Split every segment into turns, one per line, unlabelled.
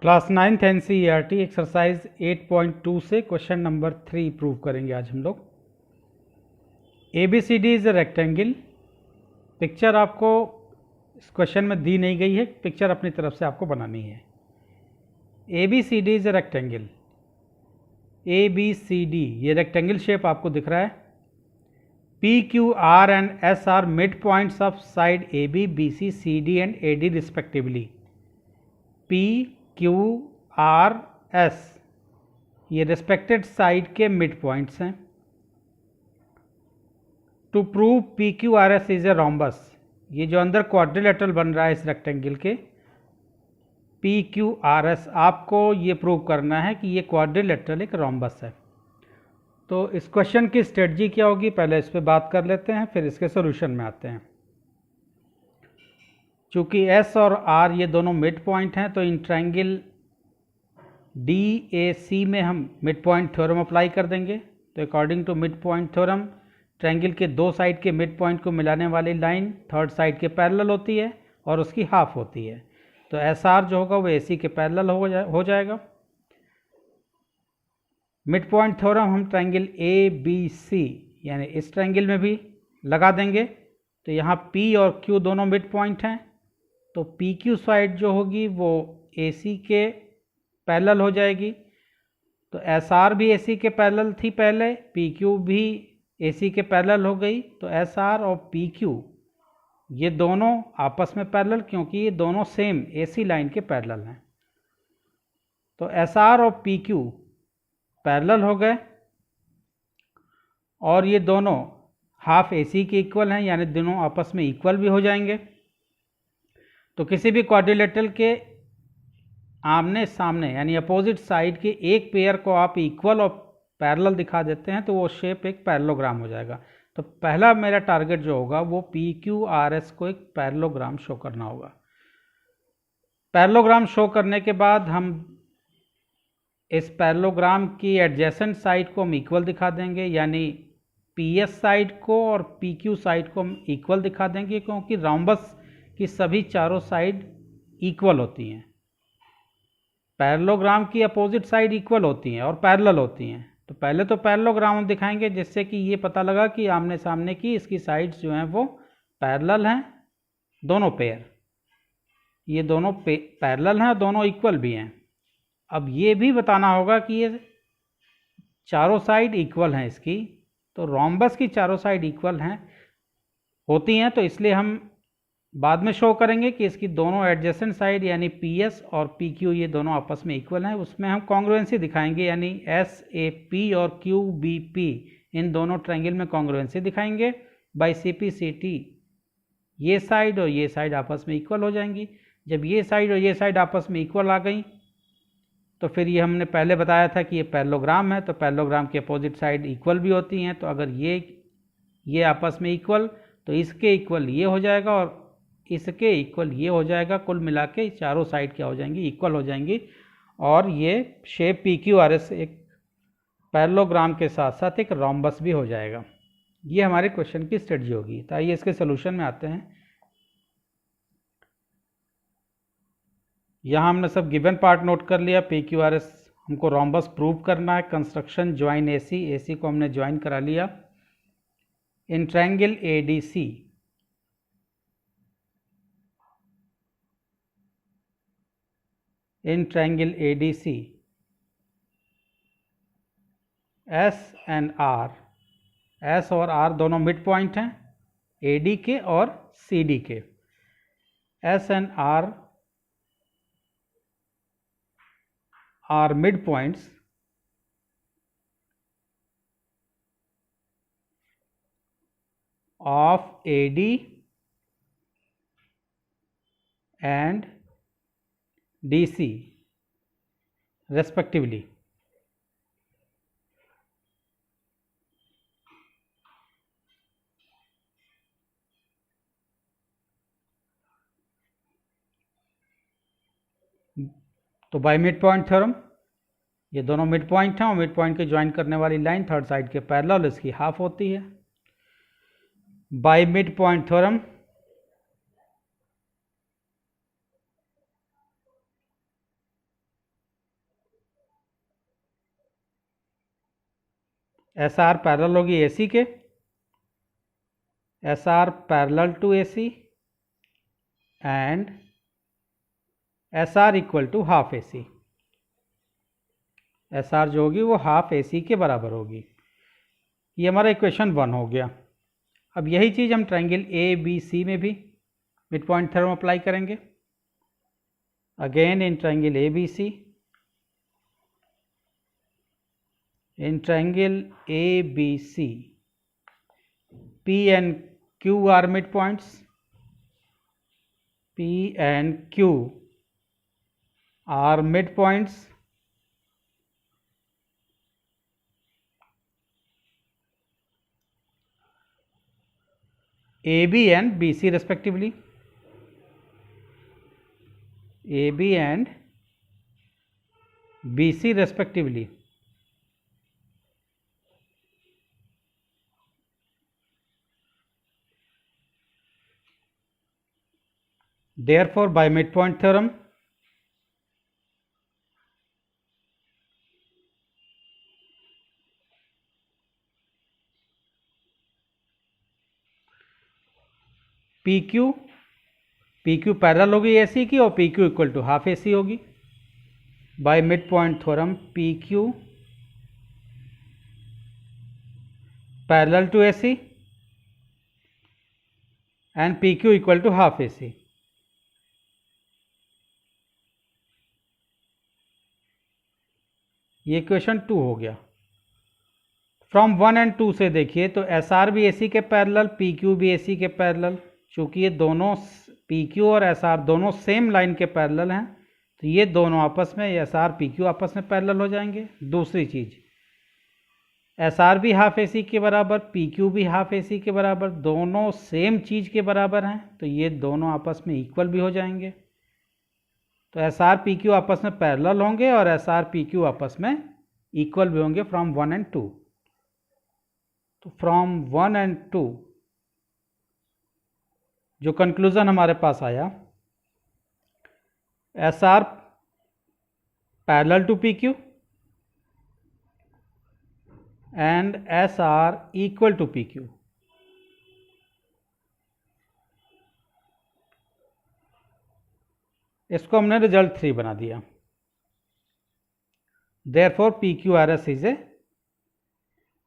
Class 9th NCERT exercise 8.2 से question number 3 prove करेंगे आज हम लोग। ABCD is a rectangle. Picture आपको इस क्वेश्चन में दी नहीं गई है, पिक्चर अपनी तरफ से आपको बनानी है। ABCD is a rectangle. ABCD ये रेक्टेंगल शेप आपको दिख रहा है। PQR and S are mid points of side AB, BC, CD and AD respectively. PQRS ये रिस्पेक्टेड साइड के मिड पॉइंट्स हैं। To prove PQRS is a rhombus, ये जो अंदर क्वाड्रिलेटरल बन रहा है इस रेक्टेंगल के, PQRS आपको ये प्रूव करना है कि ये क्वाड्रिलेटरल एक रोम्बस है। तो इस क्वेश्चन की स्ट्रेटजी क्या होगी, पहले इस पर बात कर लेते हैं, फिर इसके सॉल्यूशन में आते हैं। चूँकि S और R ये दोनों मिड पॉइंट हैं, तो इन ट्रायंगल DAC में हम मिड पॉइंट थ्योरम अप्लाई कर देंगे। तो according to mid point theorem, triangle के दो साइड के मिड पॉइंट को मिलाने वाली लाइन थर्ड साइड के पैरेलल होती है और उसकी हाफ होती है। तो SR जो होगा वो AC के पैरेलल हो जाएगा। मिड पॉइंट थ्योरम हम ट्रायंगल ABC यानी इस ट्रायंगल में भी लगा देंगे। तो यहाँ P और Q दोनों मिड पॉइंट हैं, तो PQ साइड जो होगी वो AC के पैरेलल हो जाएगी। तो SR भी AC के पैरेलल थी पहले, PQ भी AC के पैरेलल हो गई। तो SR और PQ ये दोनों आपस में पैरेलल, क्योंकि ये दोनों सेम AC लाइन के पैरेलल हैं। तो SR और PQ पैरेलल हो गए और ये दोनों हाफ AC के इक्वल हैं, यानी दोनों आपस में इक्वल भी हो जाएंगे। तो किसी भी क्वाड्रिलेटरल के आमने सामने यानी अपोजिट साइड के एक पेयर को आप इक्वल और पैरेलल दिखा देते हैं तो वो शेप एक पैरेललोग्राम हो जाएगा। तो पहला मेरा टारगेट जो होगा वो PQRS को एक पैरेललोग्राम शो करना होगा। पैरेललोग्राम शो करने के बाद हम इस पैरेललोग्राम की एडजेसेंट साइड को हम इक्वल दिखा देंगे, यानी PS साइड को और PQ साइड को हम इक्वल दिखा देंगे, क्योंकि रोम्बस की सभी चारों साइड इक्वल होती हैं। पैरेललोग्राम की अपोजिट साइड इक्वल होती हैं और पैरेलल होती हैं। तो पहले तो पैरेललोग्राम हम दिखाएंगे जिससे कि ये पता लगा कि आमने सामने की इसकी साइड्स जो हैं वो पैरेलल हैं, दोनों पेयर, ये दोनों पैरेलल हैं और दोनों इक्वल भी हैं। अब ये भी बताना होगा कि ये चारों साइड इक्वल हैं इसकी। तो रोम्बस की चारों साइड इक्वल हैं होती हैं, तो इसलिए हम बाद में शो करेंगे कि इसकी दोनों एडजेसेंट साइड यानी PS और PQ ये दोनों आपस में इक्वल हैं। उसमें हम कॉन्ग्रुएंसी दिखाएंगे, यानी SAP और QBP इन दोनों ट्रायंगल में कॉन्ग्रुएंसी दिखाएंगे। बाई CPCT ये साइड और ये साइड आपस में इक्वल हो जाएंगी। जब ये साइड और ये साइड आपस में इक्वल आ गई तो फिर ये हमने पहले बताया था कि ये पैरेललोग्राम है, तो पैरेललोग्राम की अपोजिट साइड इक्वल भी होती हैं। तो अगर ये आपस में इक्वल, तो इसके इक्वल ये हो जाएगा और इसके इक्वल ये हो जाएगा। कुल मिला के चारों साइड क्या हो जाएंगी, इक्वल हो जाएंगी, और ये शेप PQRS एक पैरेललोग्राम के साथ साथ एक रोम्बस भी हो जाएगा। ये हमारे क्वेश्चन की स्ट्रेटजी होगी। तो आइए इसके सोल्यूशन में आते हैं। यहाँ हमने सब गिवन पार्ट नोट कर लिया। PQRS हमको रोम्बस प्रूव करना है। कंस्ट्रक्शन ज्वाइन AC को हमने ज्वाइन करा लिया। In triangle ADC in triangle ADC S and R, S और R दोनों मिड पॉइंट हैं AD के और CD के। S and R are mid points of AD and DC respectively। तो बाय मिड पॉइंट थ्योरम ये दोनों मिड पॉइंट हैं और मिड पॉइंट के ज्वाइन करने वाली लाइन थर्ड साइड के पैरेलल इसकी हाफ होती है। By mid point theorem S R parallel होगी ए सी के, S R parallel to A C and S R equal to half A C. S R जो होगी वो हाफ ए सी के बराबर होगी। ये हमारा इक्वेशन 1 हो गया। अब यही चीज़ हम ट्रायंगल ए बी सी में भी मिड पॉइंट थ्योरम अप्लाई करेंगे। Again in triangle A B C, in triangle ABC, P and Q are midpoints. P and Q are midpoints. AB and BC respectively. AB and BC respectively. Therefore, by midpoint theorem, PQ parallel होगी AC की और PQ equal to half AC होगी। By mid point theorem PQ parallel to AC and PQ equal to half AC। ये equation 2 हो गया। From 1 and 2 से देखिए तो SR भी AC के पैरेलल, PQ भी AC के पैरेलल। चूँकि ये दोनों PQ और SR दोनों सेम लाइन के पैरेलल हैं तो ये दोनों आपस में SR PQ आपस में पैरेलल हो जाएंगे। दूसरी चीज़, SR भी हाफ AC के बराबर, PQ भी हाफ AC के बराबर, दोनों सेम चीज़ के बराबर हैं तो ये दोनों आपस में इक्वल भी हो जाएंगे। तो SR PQ आपस में पैरेलल होंगे और SR PQ आपस में इक्वल भी होंगे फ्रॉम 1 एंड 2। तो फ्रॉम 1 एंड 2 जो कंक्लूजन हमारे पास आया, SR parallel to PQ and SR equal to PQ। इसको हमने रिजल्ट 3 बना दिया। देयरफॉर PQRS इज ए,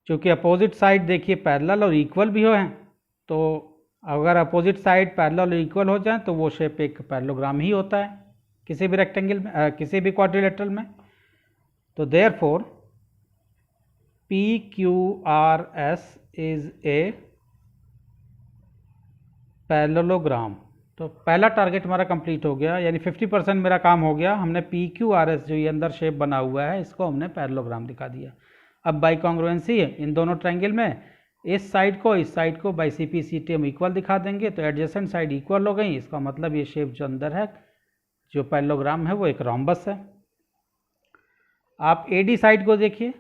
चूँकि अपोजिट साइड देखिए पैरेलल और इक्वल भी हो हैं तो अगर अपोजिट साइड पैरेलल और इक्वल हो जाए तो वो शेप एक पैरेललोग्राम ही होता है किसी भी रेक्टेंगल में, किसी भी क्वाड्रिलेटरल में। तो therefore PQRS is a parallelogram. तो पहला टारगेट हमारा कंप्लीट हो गया, यानी 50% मेरा काम हो गया। हमने PQRS जो ये अंदर शेप बना हुआ है इसको हमने पैरेललोग्राम दिखा दिया। अब बाई कॉन्ग्रुएंसी इन दोनों ट्रायंगल में इस साइड को बाई CP/CT हम इक्वल दिखा देंगे तो एडजेसेंट साइड इक्वल हो गई। इसका मतलब ये शेप जो अंदर है जो पैरेललोग्राम है वो एक रोम्बस है। आप AD साइड को देखिए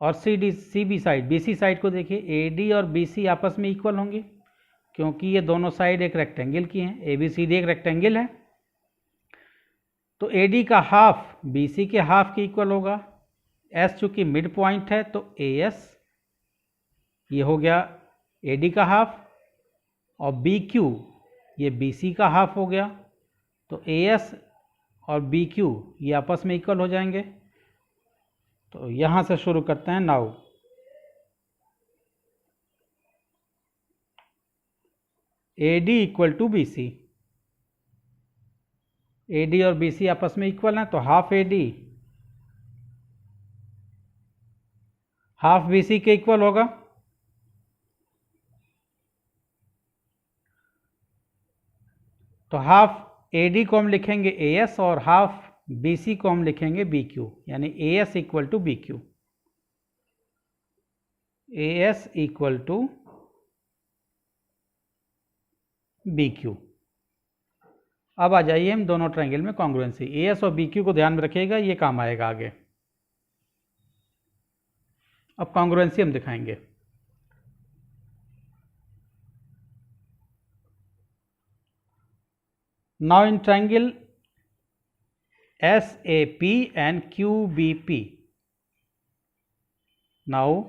और CB साइड BC साइड को देखिए। AD और BC आपस में इक्वल होंगे क्योंकि ये दोनों साइड एक रेक्टेंगल की हैं। ABCD एक रेक्टेंगल है तो AD का हाफ BC के हाफ के इक्वल होगा। S चूँकि मिड पॉइंट है तो AS ये हो गया AD का हाफ और BQ ये BC का हाफ हो गया। तो AS और BQ ये आपस में इक्वल हो जाएंगे। तो यहाँ से शुरू करते हैं। Now AD equal to BC, AD और BC आपस में इक्वल हैं तो हाफ AD हाफ BC के इक्वल होगा। तो हाफ AD को हम लिखेंगे AS और हाफ BC को हम लिखेंगे BQ, यानी AS equal to BQ, AS equal to BQ। अब आ जाइए हम दोनों ट्रायंगल में कॉन्ग्रुएंसी। AS और BQ को ध्यान में रखिएगा, ये काम आएगा आगे। अब कॉन्ग्रुएंसी हम दिखाएंगे। Now in triangle SAP and QBP, now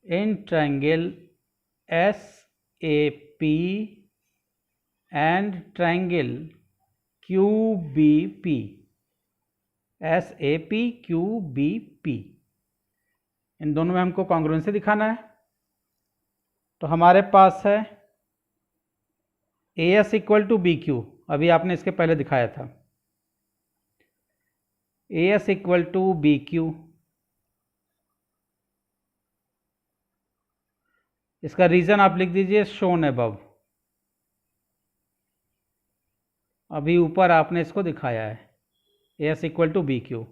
in triangle SAP and triangle QBP, SAP QBP, इन दोनों में हमको कॉन्ग्रुएंसी दिखाना है। तो हमारे पास है AS इक्वल टू BQ, अभी आपने इसके पहले दिखाया था। AS इक्वल टू BQ, इसका रीजन आप लिख दीजिए शोन अबव, अभी ऊपर आपने इसको दिखाया है। AS इक्वल टू BQ,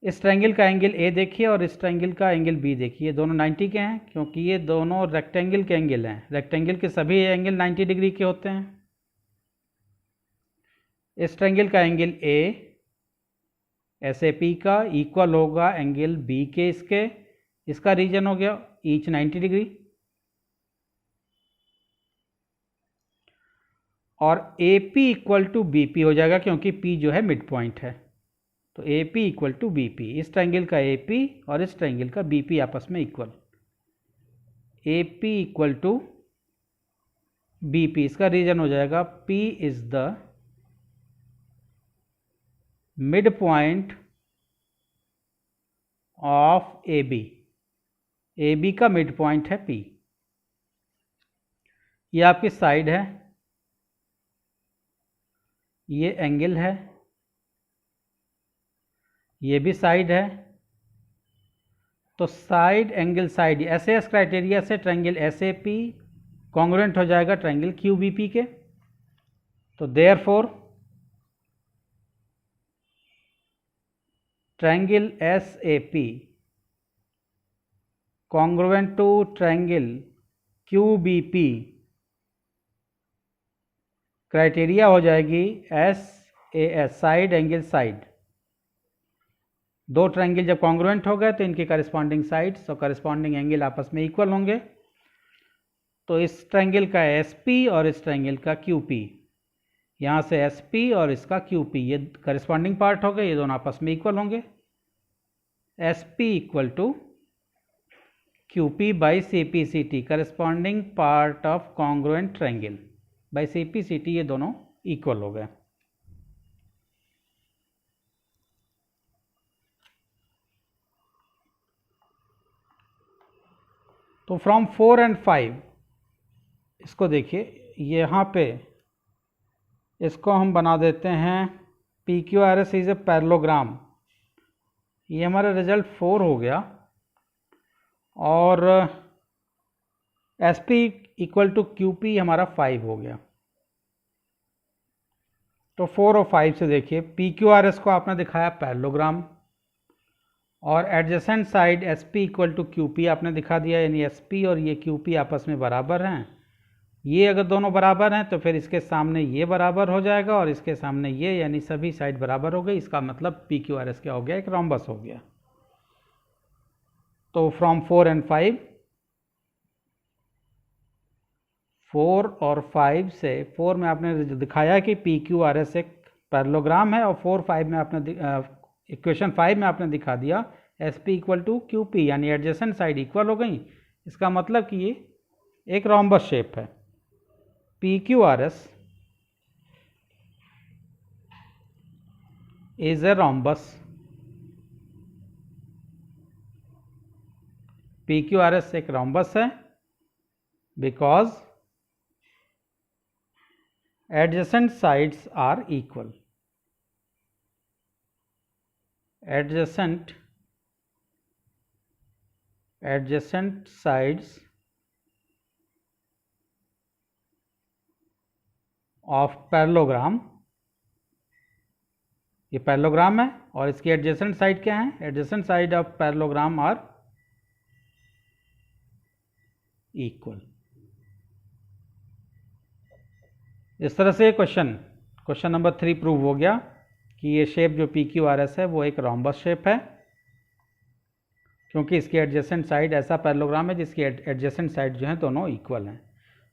इस ट्रायंगल का एंगल A देखिए और इस ट्रायंगल का एंगल B देखिए, दोनों 90 के हैं क्योंकि ये दोनों रेक्टेंगल के एंगल हैं। रेक्टेंगल के सभी एंगल 90 डिग्री के होते हैं। इस ट्रायंगल का एंगल A SAP का इक्वल होगा एंगल B के, इसका रीजन हो गया ईच 90 डिग्री, और AP इक्वल टू BP हो जाएगा क्योंकि P जो है मिड पॉइंट है। तो AP इक्वल टू BP, इस ट्रायंगल का AP और इस ट्रायंगल का BP आपस में equal, AP equal to BP, इसका रीजन हो जाएगा P is the mid point of AB, AB का मिड पॉइंट है P। ये आपकी साइड है, ये एंगल है, ये भी साइड है। तो side angle side, SAS criteria से ट्रायंगल SAP कॉन्ग्रुएंट हो जाएगा ट्रायंगल QBP के। तो therefore triangle SAP congruent to triangle QBP, criteria हो जाएगी SAS, साइड एंगल साइड। दो ट्रायंगल जब कॉन्ग्रुएंट हो गए तो इनके करस्पॉन्डिंग साइड्स और करस्पॉन्डिंग एंगल आपस में इक्वल होंगे। तो इस ट्रायंगल का SP और इस ट्रायंगल का QP, यहाँ से SP और इसका QP, ये करस्पॉन्डिंग पार्ट हो गए, ये दोनों आपस में इक्वल होंगे। SP equal to QP by CPCT, corresponding part of congruent triangle by CPCT, ये दोनों इक्वल हो गए। तो फ्रॉम 4 एंड 5, इसको देखिए यहाँ पे, इसको हम बना देते हैं PQRS इज ए पैरेललोग्राम। ये हमारा रिजल्ट 4 हो गया, और SP इक्वल टू QP हमारा 5 हो गया। तो 4 और 5 से देखिए PQRS को आपने दिखाया पैरेललोग्राम, और adjacent side SP equal to QP आपने दिखा दिया, यानी SP और ये QP आपस में बराबर हैं। ये अगर दोनों बराबर हैं तो फिर इसके सामने ये बराबर हो जाएगा और इसके सामने ये, यानी सभी साइड बराबर हो गई। इसका मतलब PQRS क्या हो गया, एक रोम्बस हो गया। तो फ्रॉम 4 एंड 5, 4 और 5 से, 4 में आपने दिखाया कि PQRS एक पैरेललोग्राम है, और 4-5 में आपने इक्वेशन 5 में आपने दिखा दिया SP इक्वल टू QP, यानी एडजेसेंट साइड इक्वल हो गई। इसका मतलब कि ये एक रोम्बस शेप है। PQRS is a rhombus, PQRS एक रोम्बस है because adjacent sides are equal. adjacent sides of parallelogram, ये पैरेललोग्राम है और इसकी एडजेसेंट साइड क्या है, adjacent side of parallelogram are equal. इस तरह से क्वेश्चन नंबर 3 प्रूव हो गया कि ये शेप जो PQRS है वो एक रोम्बस शेप है, क्योंकि इसकी एडजेसेंट साइड ऐसा पैरेललोग्राम है जिसकी एडजेसेंट साइड जो है दोनों इक्वल हैं।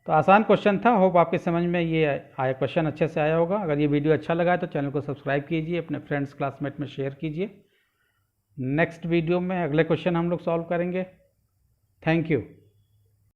तो आसान क्वेश्चन था, होप आपके समझ में ये आया, क्वेश्चन अच्छे से आया होगा। अगर ये वीडियो अच्छा लगा है तो चैनल को सब्सक्राइब कीजिए, अपने फ्रेंड्स क्लासमेट में शेयर कीजिए। नेक्स्ट वीडियो में अगले क्वेश्चन हम लोग सॉल्व करेंगे। Thank you.